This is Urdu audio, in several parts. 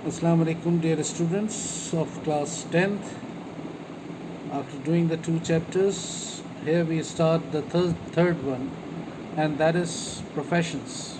Assalamu alaikum, dear students of class 10th. After doing the two chapters, here we start the third one, and that is professions.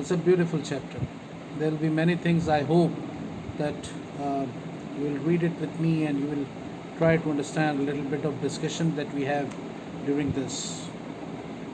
It's a beautiful chapter. There will be many things. I hope that you will read it with me and you will try to understand a little bit of discussion that we have during this.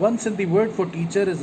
One Sindhi word for teacher is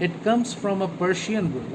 It comes from a Persian word.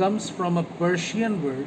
comes from a Persian word.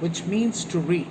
which means to read,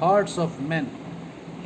hearts of men,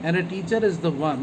And a teacher is the one,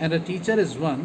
And a teacher is one,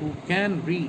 who can read,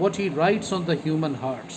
what he writes on the human hearts,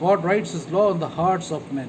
God writes His law on the hearts of men,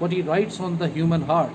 what he writes on the human heart,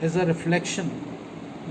is a reflection,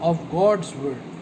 of God's word,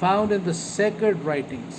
found in the sacred writings,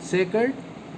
sacred,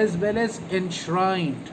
as well as enshrined,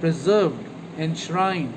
preserved, enshrined,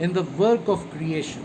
in the work of creation,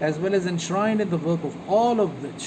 as well as enshrined in the work of all of which,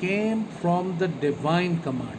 came from the divine command,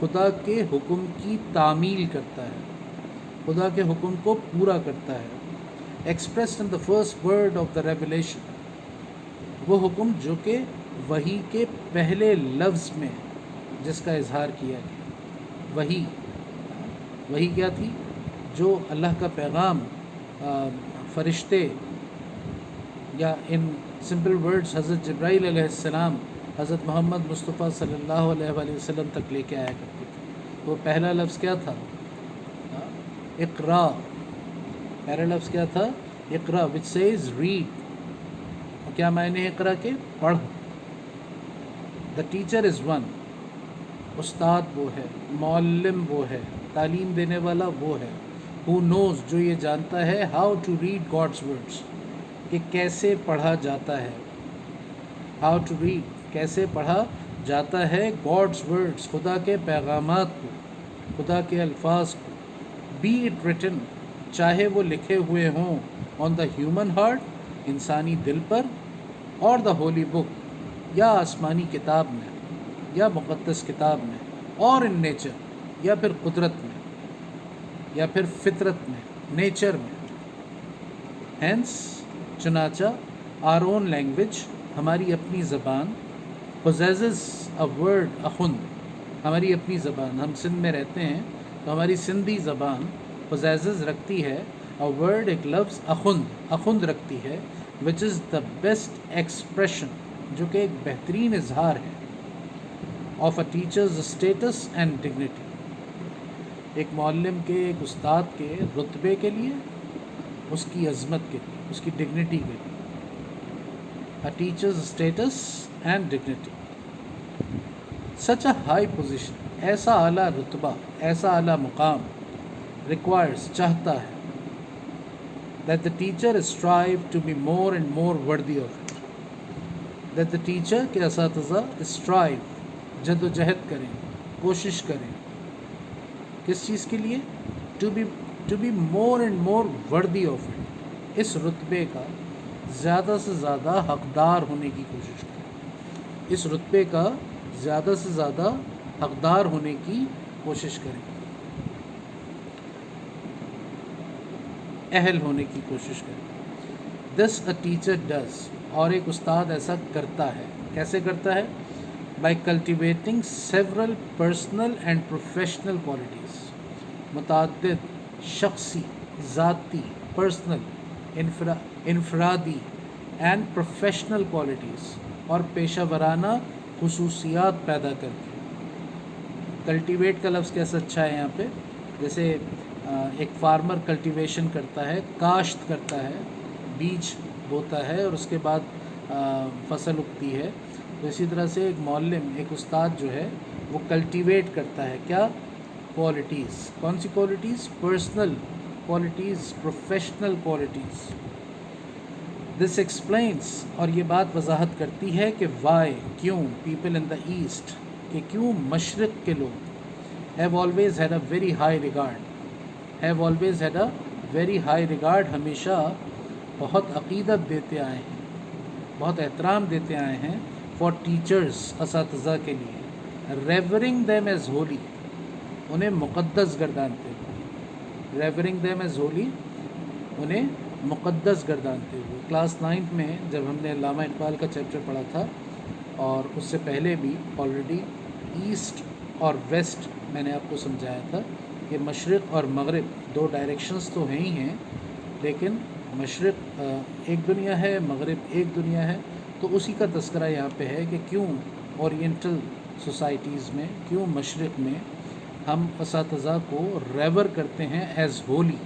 خدا کے حکم کی تعمیل کرتا ہے، خدا کے حکم کو پورا کرتا ہے. Expressed in the first word of the revelation, وہ حکم جو کہ وحی کے پہلے لفظ میں جس کا اظہار کیا گیا. وحی کیا تھی؟ جو اللہ کا پیغام فرشتے، یا ان سمپل ورڈز حضرت جبرائیل علیہ السلام حضرت محمد مصطفیٰ صلی اللہ علیہ وآلہ وسلم تک لے کے آیا کرتے تھے. وہ پہلا لفظ کیا تھا؟ اقرا. پہلا لفظ کیا تھا؟ اقرا، which says read. کیا معنی اقرا کے؟ پڑھ. The teacher is one. استاد وہ ہے، معلم وہ ہے، تعلیم دینے والا وہ ہے. Who knows، جو یہ جانتا ہے how to read God's words، کہ کیسے پڑھا جاتا ہے. how to read، کیسے پڑھا جاتا ہے God's words، خدا کے پیغامات کو، خدا کے الفاظ کو. be it written، چاہے وہ لکھے ہوئے ہوں on the human heart، انسانی دل پر، اور the holy book، یا آسمانی کتاب میں، یا مقدس کتاب میں، اور in nature، یا پھر قدرت میں، یا پھر فطرت میں، نیچر میں. hence، چنانچہ our own language، ہماری اپنی زبان، possesses a word، اخند، ہماری اپنی زبان، ہم سندھ میں رہتے ہیں تو ہماری سندھی زبان possesses رکھتی ہے a word، ایک لفظ، اخند رکھتی ہے which is the best expression، جو کہ ایک بہترین اظہار ہے of a teacher's status and dignity، ایک معلم کے، ایک استاد کے رتبے کے لیے، اس کی عظمت کے لیے، اس کی ڈگنیٹی کے لیے. a teacher's status and dignity. such a high position، ایسا اعلیٰ رتبہ، ایسا اعلیٰ مقام، requires، چاہتا ہے that the teacher strive to be more and more worthy of it. that the teacher، کہ اساتذہ، strive، جد و جہد کریں، کوشش کریں، کس چیز کے لیے؟ to be more and more worthy of it، اس رتبے کا زیادہ سے زیادہ حقدار ہونے کی کوشش کریں، اس رتبے کا زیادہ سے زیادہ حقدار ہونے کی کوشش کریں، اہل ہونے کی کوشش کریں. this a teacher does، اور ایک استاد ایسا کرتا ہے. کیسے کرتا ہے؟ by cultivating several personal and professional qualities، متعدد شخصی، ذاتی، personal، انفرادی and professional qualities، اور پیشہ ورانہ خصوصیات پیدا کر کے. کلٹیویٹ کا لفظ کیسا اچھا ہے یہاں پہ، جیسے ایک فارمر کلٹیویشن کرتا ہے، کاشت کرتا ہے، بیج بوتا ہے اور اس کے بعد فصل اگتی ہے. تو اسی طرح سے ایک معلم، ایک استاد جو ہے وہ کلٹیویٹ کرتا ہے کیا؟ کوالٹیز. کون سی qualities? Personal qualities, professional qualities. This explains, اور یہ بات وضاحت کرتی ہے کہ وائی، کیوں، پیپل ان دا ایسٹ، کہ کیوں مشرق کے لوگ have always had a very high regard, have always had a very high regard, ہمیشہ بہت عقیدت دیتے آئے ہیں، بہت احترام دیتے آئے ہیں فار ٹیچرز، اساتذہ کے لیے. ریورنگ دیم ایز ہولی، انہیں مقدس گردانتے ہوئے. ریورنگ دیم ایز ہولی، انہیں مقدس گردانتے ہوئے. کلاس 9 میں جب ہم نے علامہ اقبال کا چیپٹر پڑھا تھا، اور اس سے پہلے بھی آلریڈی ایسٹ اور ویسٹ میں نے آپ کو سمجھایا تھا کہ مشرق اور مغرب دو ڈائریکشنز تو ہیں ہی ہیں، لیکن مشرق ایک دنیا ہے، مغرب ایک دنیا ہے. تو اسی کا تذکرہ یہاں پہ ہے کہ کیوں اورینٹل سوسائٹیز میں، کیوں مشرق میں ہم اساتذہ کو ریور کرتے ہیں ایز ہولی،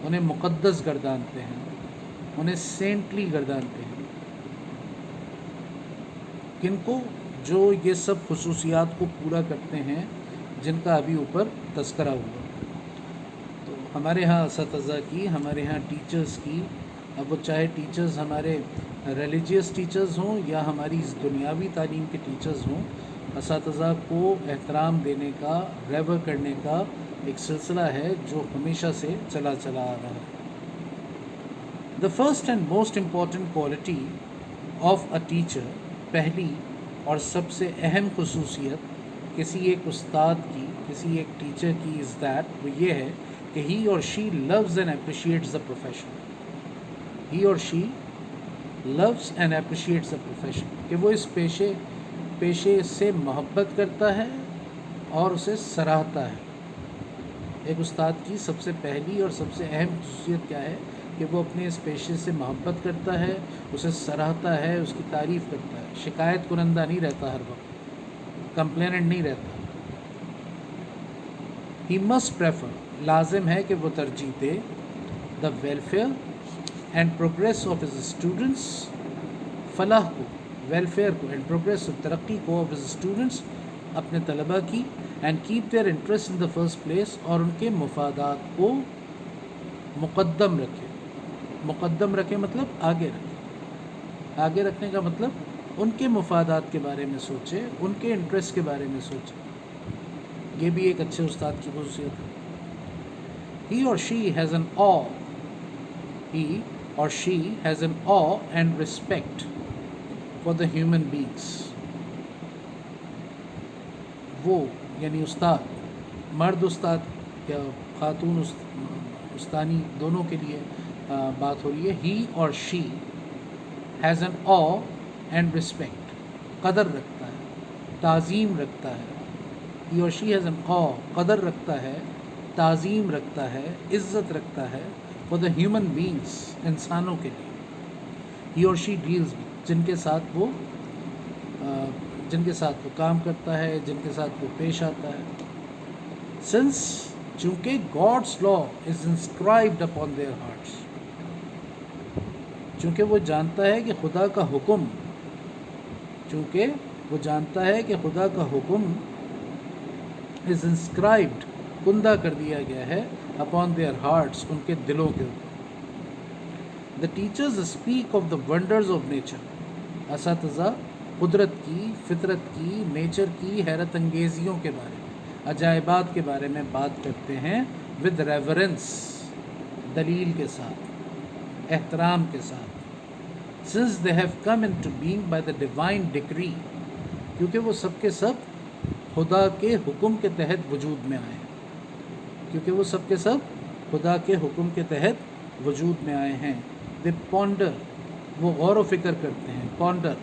انہیں مقدس گردانتے ہیں، انہیں سینٹلی گردانتے ہیں. کن کو؟ جو یہ سب خصوصیات کو پورا کرتے ہیں جن کا ابھی اوپر تذکرہ ہوا. تو ہمارے ہاں اساتذہ کی، ہمارے ہاں ٹیچرز کی، اب وہ چاہے ٹیچرز ہمارے ریلیجیس ٹیچرز ہوں یا ہماری دنیاوی تعلیم کے ٹیچرز ہوں، اساتذہ کو احترام دینے کا، ریور کرنے کا ایک سلسلہ ہے جو ہمیشہ سے چلا آ رہا ہے. The first and most important quality of a teacher, پہلی اور سب سے اہم خصوصیت کسی ایک استاد کی، کسی ایک ٹیچر کی از دیٹ، وہ یہ ہے کہ he or she loves and appreciates the profession. He or she loves and appreciates the profession, کہ وہ اس پیشے سے محبت کرتا ہے اور اسے سراہتا ہے. ایک استاد کی سب سے پہلی اور سب سے اہم خصوصیت کیا ہے کہ وہ اپنے اس پیشے سے محبت کرتا ہے، اسے سراہتا ہے، اس کی تعریف کرتا ہے، شکایت کنندہ نہیں رہتا، ہر وقت کمپلیننٹ نہیں رہتا. ہی مسٹ پریفر، لازم ہے کہ وہ ترجیح دے، the welfare and progress of his students, فلاح کو، ویلفیئر کو، اینڈ پروگریس اور ترقی کو، آف ہز اسٹوڈنٹس، اپنے طلباء کی، and keep their interest in the first place, اور ان کے مفادات کو مقدم رکھے. مقدم رکھے مطلب آگے رکھے. آگے رکھنے کا مطلب ان کے مفادات کے بارے میں سوچے، ان کے انٹرسٹ کے بارے میں سوچے. یہ بھی ایک اچھے استاد کی خصوصیت ہے. He or she has an awe, he or she has an awe and respect for the human beings. وہ یعنی استاد، مرد استاد یا خاتون استانی، دونوں کے لیے بات ہو رہی ہے. He or she has an awe and respect, قدر رکھتا ہے، تعظیم رکھتا ہے. He or she has an آ، قدر رکھتا ہے، تعظیم رکھتا ہے، عزت رکھتا ہے، فار دا ہیومن بینگس، انسانوں کے لیے. ہی اور شی ڈیلز، جن کے ساتھ وہ کام کرتا ہے، جن کے ساتھ وہ پیش آتا ہے. سنس، چونکہ God's law is inscribed upon their hearts, چونکہ وہ جانتا ہے کہ خدا کا حکم، از انسکرائبڈ، کندہ کر دیا گیا ہے، اپون دیئر ہارٹس، ان کے دلوں کے اوپر. The teachers speak of the wonders of nature, اساتذہ قدرت کی، فطرت کی، نیچر کی حیرت انگیزیوں کے بارے میں، عجائبات کے بارے میں بات کرتے ہیں. ود ریورنس، دلیل کے ساتھ، احترام کے ساتھ. Since they have come into being by the divine decree, کیونکہ وہ سب کے سب خدا کے حکم کے تحت وجود میں آئے ہیں. دے پونڈر، وہ غور و فکر کرتے ہیں. پونڈر،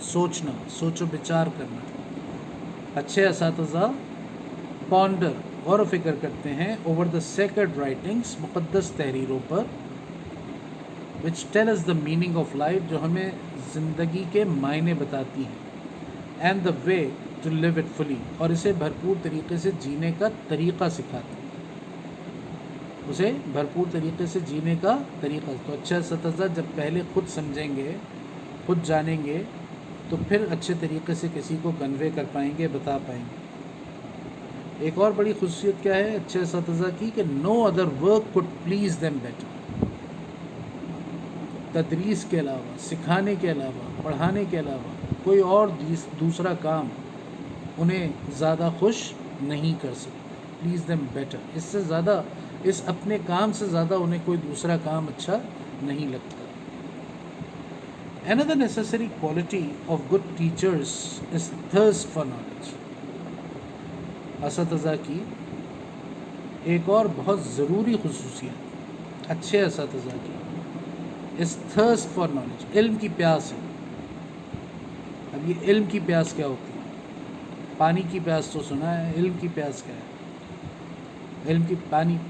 سوچنا، سوچ و بچار کرنا. اچھے اساتذہ پونڈر، غور و فکر کرتے ہیں. اوور دا سیکرڈ رائٹنگس، مقدس تحریروں پر. Which tell us the meaning of life, جو ہمیں زندگی کے معنی بتاتی ہیں. And the way to live it fully, اور اسے بھرپور طریقے سے جینے کا طریقہ سکھاتے ہیں. تو اچھا اساتذہ جب پہلے خود سمجھیں گے، خود جانیں گے، تو پھر اچھے طریقے سے کسی کو کنوے کر پائیں گے، بتا پائیں گے. ایک اور بڑی خصوصیت کیا ہے اچھے اساتذہ کی، کہ no other work could please them better. تدریس کے علاوہ، سکھانے کے علاوہ، پڑھانے کے علاوہ کوئی اور دوسرا کام انہیں زیادہ خوش نہیں کر سکتا. پلیز دیم بیٹر، اس سے زیادہ، اس اپنے کام سے زیادہ انہیں کوئی دوسرا کام اچھا نہیں لگتا. Another necessary quality of good teachers is thirst for knowledge. اساتذہ کی ایک اور بہت ضروری خصوصیت اچھے اساتذہ کی is thirst for knowledge، علم کی پیاس ہے. اب یہ علم کی پیاس کیا ہوتی ہے؟ پانی کی پیاس تو سنا ہے، علم کی پیاس کیا ہے؟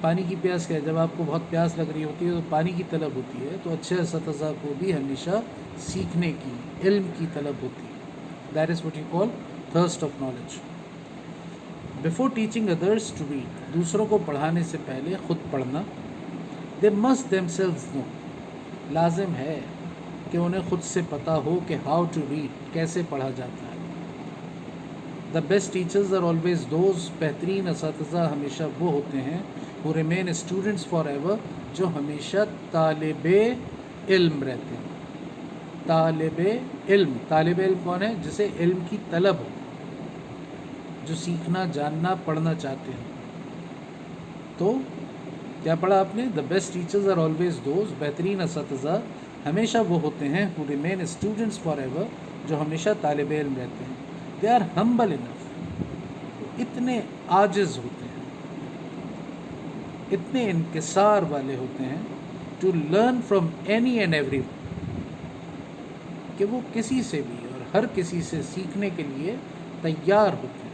پانی کی پیاس کیا ہے؟ جب آپ کو بہت پیاس لگ رہی ہوتی ہے تو پانی کی طلب ہوتی ہے. تو اچھے اساتذہ کو بھی ہمیشہ سیکھنے کی، علم کی طلب ہوتی ہے. That is what you call thirst of knowledge. Before teaching others to read, دوسروں کو پڑھانے سے پہلے خود پڑھنا. They must themselves know, لازم ہے کہ انہیں خود سے پتہ ہو کہ ہاؤ ٹو ریڈ، کیسے پڑھا جاتا ہے. The best teachers are always those, بہترین اساتذہ ہمیشہ وہ ہوتے ہیں who remain students forever، جو ہمیشہ طالب علم رہتے ہیں. طالب علم کون ہے؟ جسے علم کی طلب ہو، جو سیکھنا، جاننا، پڑھنا چاہتے ہیں. تو کیا پڑھا آپ نے؟ The best teachers are always those, بہترین اساتذہ ہمیشہ وہ ہوتے ہیں who remain students forever، جو ہمیشہ طالب علم رہتے ہیں. دے آر ہمبل انف، اتنے عاجز ہوتے ہیں، اتنے انکسار والے ہوتے ہیں to learn from any and every, کہ وہ کسی سے بھی اور ہر کسی سے سیکھنے کے لیے تیار ہوتے ہیں،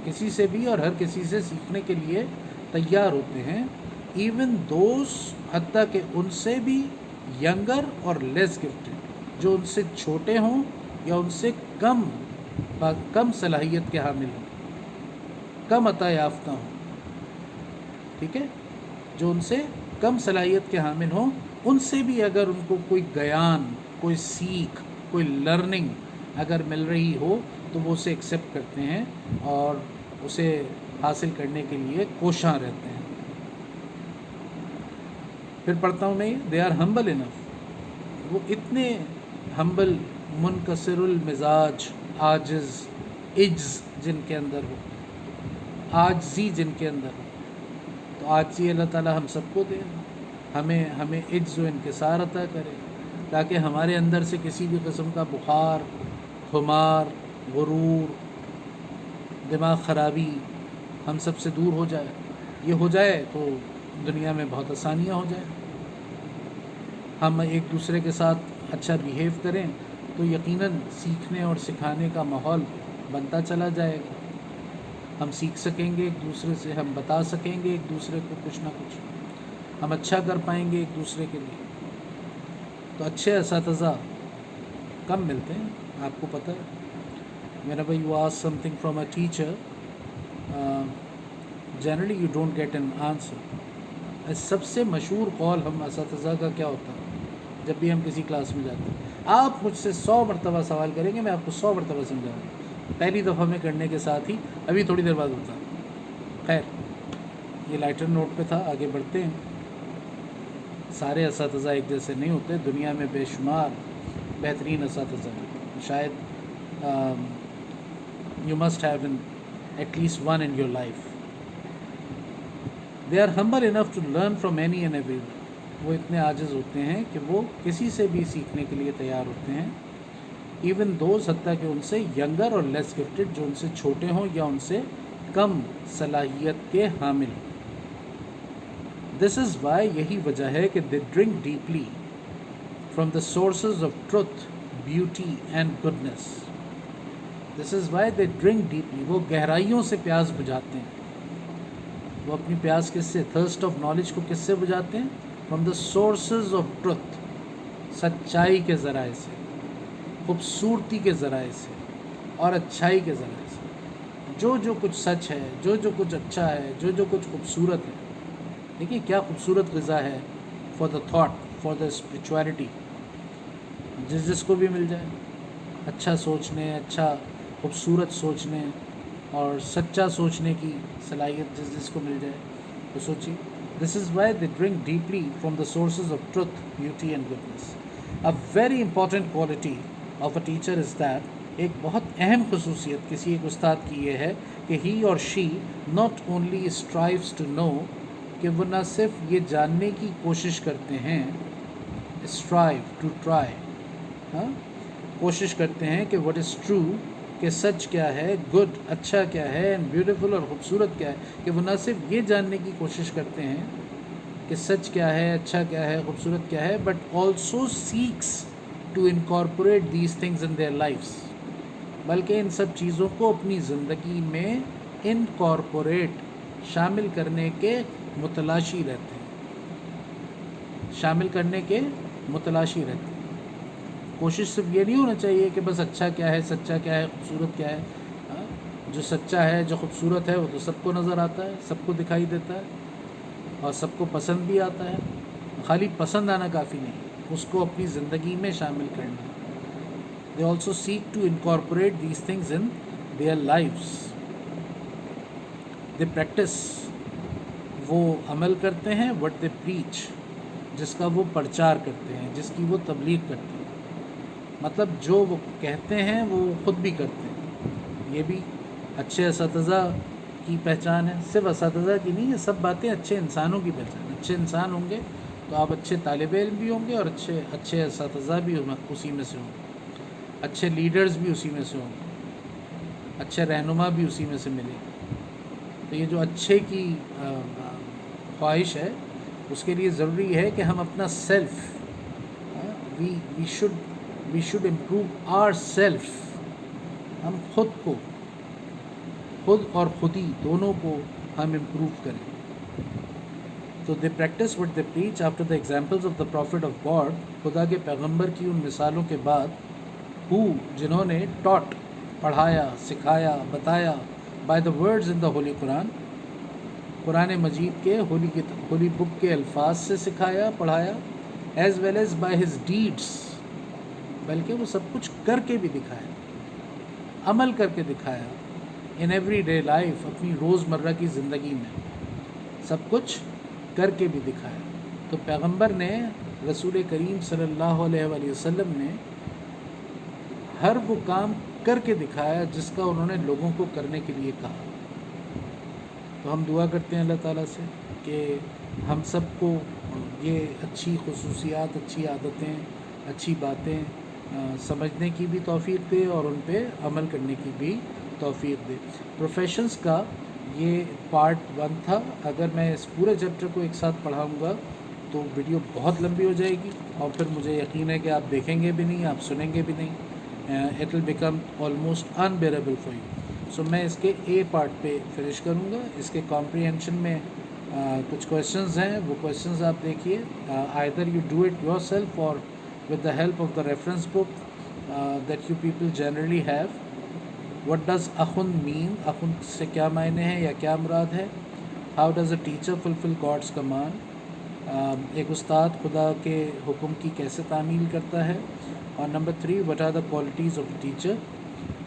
کسی سے بھی اور ہر کسی سے سیکھنے کے لیے تیار ہوتے ہیں، ایون دوز، حتیٰ کہ ان سے بھی ینگر اور لیس گفٹڈ، جو ان سے چھوٹے ہوں یا ان سے کم صلاحیت کے حامل ہوں، کم عطا یافتہ ہوں، ٹھیک ہے، جو ان سے کم صلاحیت کے حامل ہوں، ان سے بھی اگر ان کو کوئی گیان، کوئی سیکھ، کوئی لرننگ اگر مل رہی ہو تو وہ اسے ایکسیپٹ کرتے ہیں اور اسے حاصل کرنے کے لیے کوشاں رہتے ہیں۔ پھر پڑھتا ہوں میں، دے آر ہمبل انف، وہ اتنے ہمبل، منکسر المزاج، عاجز، عجز جن کے اندر ہو، عاجزی جن کے اندر ہو، تو عاجزی اللہ تعالی ہم سب کو دے، ہمیں عجز و انکسار عطا کرے، تاکہ ہمارے اندر سے کسی بھی قسم کا بخار، خمار، غرور، دماغ خرابی ہم سب سے دور ہو جائے۔ یہ ہو جائے تو دنیا میں بہت آسانیاں ہو جائیں، ہم ایک دوسرے کے ساتھ اچھا بیہیو کریں تو یقیناً سیکھنے اور سکھانے کا ماحول بنتا چلا جائے گا، ہم سیکھ سکیں گے ایک دوسرے سے، ہم بتا سکیں گے ایک دوسرے کو کچھ نہ کچھ، ہم اچھا کر پائیں گے ایک دوسرے کے لیے۔ تو اچھے اساتذہ کم ملتے ہیں، آپ کو پتہ ہے، whenever you ask something from a teacher, generally you don't get an answer۔ سب سے مشہور قول ہم اساتذہ کا کیا ہوتا ہے جب بھی ہم کسی کلاس میں جاتے ہیں؟ آپ مجھ سے 100 مرتبہ سوال کریں گے، میں آپ کو 100 مرتبہ سمجھاؤں گا، پہلی دفعہ میں کرنے کے ساتھ ہی ابھی تھوڑی دیر بعد ہوتا۔ خیر، یہ لائٹر نوٹ پہ تھا، آگے بڑھتے ہیں۔ سارے اساتذہ ایک جیسے نہیں ہوتے، دنیا میں بے شمار بہترین اساتذہ ہیں، شاید you must have at least one in your life. They are humble enough to learn from any and every, وہ اتنے عاجز ہوتے ہیں کہ وہ کسی سے بھی سیکھنے کے لیے تیار ہوتے ہیں، ایون دوز، حتیٰ کہ ان سے ینگر اور لیس گفٹڈ، جو ان سے چھوٹے ہوں یا ان سے کم صلاحیت کے حامل ہوں۔ دس از وائی، یہی وجہ ہے کہ they drink deeply from the sources of truth, beauty and goodness. This is why they drink deeply, وہ گہرائیوں سے پیاس بجھاتے ہیں۔ وہ اپنی پیاس کس سے، تھرسٹ آف نالج کو کس سے بجھاتے ہیں؟ From the sources of truth, سچائی کے ذرائع سے، خوبصورتی کے ذرائع سے اور اچھائی کے ذرائع سے، جو کچھ سچ ہے، جو کچھ اچھا ہے، جو کچھ خوبصورت ہے۔ دیکھیے کیا خوبصورت غذا ہے for the thought, for the spirituality, جس کو بھی مل جائے، اچھا سوچنے، اچھا خوبصورت سوچنے اور سچا سوچنے کی صلاحیت جس کو مل جائے تو سوچیے۔ This is why they drink deeply from the sources of truth, beauty and goodness. A very important quality of a teacher is that, ایک بہت اہم خصوصیت کسی ایک استاد کی یہ ہے کہ he or she not only strives to know, کہ وہ نہ صرف یہ جاننے کی کوشش کرتے ہیں، اسٹرائیو ٹو ٹرائی، کوشش کرتے ہیں کہ واٹ از ٹرو، کہ سچ کیا ہے، گڈ اچھا کیا ہے، اینڈ بیوٹیفل اور خوبصورت کیا ہے، کہ وہ نہ صرف یہ جاننے کی کوشش کرتے ہیں کہ سچ کیا ہے، اچھا کیا ہے، خوبصورت کیا ہے، but also seeks to incorporate these things in their lives, بلکہ ان سب چیزوں کو اپنی زندگی میں انکارپوریٹ، شامل کرنے کے متلاشی رہتے ہیں، شامل کرنے کے متلاشی رہتے ہیں۔ کوشش صرف یہ نہیں ہونا چاہیے کہ بس اچھا کیا ہے، سچا کیا ہے، خوبصورت کیا ہے۔ جو سچا ہے، جو خوبصورت ہے، وہ تو سب کو نظر آتا ہے، سب کو دکھائی دیتا ہے اور سب کو پسند بھی آتا ہے۔ خالی پسند آنا کافی نہیں، اس کو اپنی زندگی میں شامل کرنا۔ They also seek to incorporate these things in their lives. They practise, وہ عمل کرتے ہیں، وٹ دے پریچ، جس کا وہ پرچار کرتے ہیں، جس کی وہ تبلیغ کرتے ہیں۔ مطلب جو وہ کہتے ہیں وہ خود بھی کرتے ہیں۔ یہ بھی اچھے اساتذہ کی پہچان ہے، صرف اساتذہ کی نہیں، یہ سب باتیں اچھے انسانوں کی پہچان ہے۔ اچھے انسان ہوں گے تو آپ اچھے طالب علم بھی ہوں گے اور اچھے اساتذہ بھی اسی میں سے ہوں گے، اچھے لیڈرز بھی اسی میں سے ہوں گے، اچھے رہنما بھی اسی میں سے ملیں گے۔ تو یہ جو اچھے کی خواہش ہے اس کے لیے ضروری ہے کہ ہم اپنا self we should improve our self. ہم خود اور خودی دونوں کو ہم امپروو کریں. تو they practice what they preach after the examples of the prophet of God. خدا کے پیغمبر کی ان مثالوں کے بعد جنہوں نے ٹاٹ پڑھایا، سکھایا، بتایا by the words in the holy Quran, قرآن مجید کے ہولی بک کے الفاظ سے سکھایا پڑھایا، as well as by his deeds, بلکہ وہ سب کچھ کر کے بھی دکھایا، عمل کر کے دکھایا ان ایوری ڈے لائف، اپنی روزمرہ کی زندگی میں سب کچھ کر کے بھی دکھایا. تو پیغمبر نے، رسول کریم صلی اللہ علیہ وآلہ وسلم نے ہر وہ کام کر کے دکھایا جس کا انہوں نے لوگوں کو کرنے کے لیے کہا. تو ہم دعا کرتے ہیں اللہ تعالیٰ سے کہ ہم سب کو یہ اچھی خصوصیات، اچھی عادتیں، اچھی باتیں سمجھنے کی بھی توفیق دے اور ان پہ عمل کرنے کی بھی توفیق دے. پروفیشنز کا یہ پارٹ 1 تھا. اگر میں اس پورے چیپٹر کو ایک ساتھ پڑھاؤں گا تو ویڈیو بہت لمبی ہو جائے گی اور پھر مجھے یقین ہے کہ آپ دیکھیں گے بھی نہیں، آپ سنیں گے بھی نہیں. It will become almost unbearable for you. So میں اس کے اے پارٹ پہ فنش کروں گا. اس کے کمپریہنشن میں کچھ کویشچنز ہیں، وہ کویشچنز آپ دیکھیے. Either you do it yourself or with the help of the reference book that you people generally have. What does اخن مین؟ اخن سے کیا معنی ہے یا کیا مراد ہے؟ How does a teacher fulfil God's command? ایک استاد خدا کے حکم کی کیسے تعمیل کرتا ہے؟ اور number 3، what are the qualities of a teacher?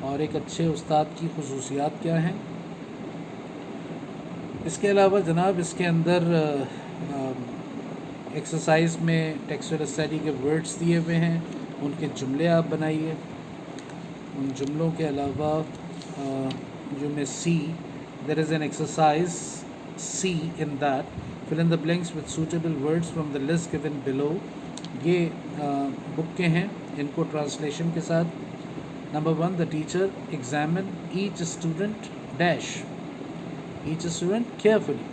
اور ایک اچھے استاد کی خصوصیات کیا ہیں؟ اس کے علاوہ جناب اس کے اندر ایکسرسائز میں ٹیکسچوئل اسٹڈی کے ورڈز دیے ہوئے ہیں، ان کے جملے آپ بنائیے. ان جملوں کے علاوہ جو میں see there is an exercise see in that fill in the blanks with suitable words from the list given below. یہ بک کے ہیں، ان کو ٹرانسلیشن کے ساتھ. Number 1، the teacher examine each student dash each student carefully.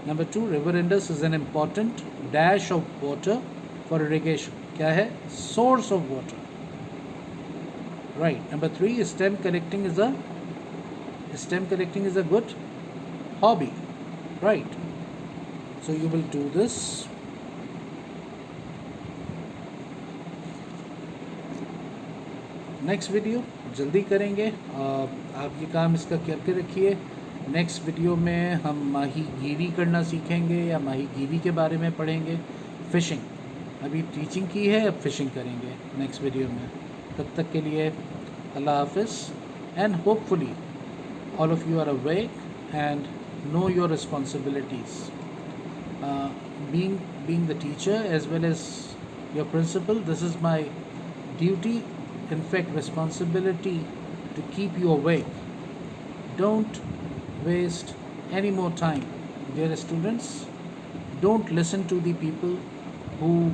Number 2، river Indus is an important dash of water for irrigation. کیا ہے؟ source of water. Right. Number 3، stem collecting is a good hobby. Right. So you will do this. Next video جلدی کریں گے. آپ یہ کام اس کا کر کے رکھیے. نیکسٹ ویڈیو میں ہم ماہی گیری کرنا سیکھیں گے یا ماہی گیری کے بارے میں پڑھیں گے. فشنگ ابھی ٹیچنگ کی ہے، اب فشنگ کریں گے نیکسٹ ویڈیو میں. تب تک کے لیے اللہ حافظ. And hopefully all of you are awake and know your responsibilities. being the teacher as well as your principal, this is my duty, in fact responsibility, to keep you awake. Don't waste any more time. Dear students, don't listen to the people who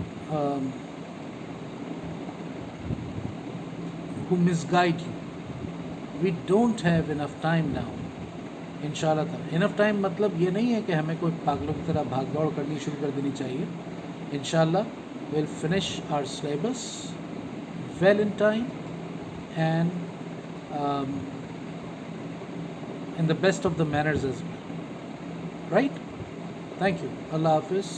misguide you. We don't have enough time now. انشاءاللہ تعالیٰ انف ٹائم مطلب یہ نہیں ہے کہ ہمیں کوئی پاگلوں کی طرح بھاگ دوڑ کرنی شروع کر دینی چاہیے. انشاءاللہ we'll finish our syllabus well in time and in the best of the manners as well. Right? Thank you. Allah Hafiz.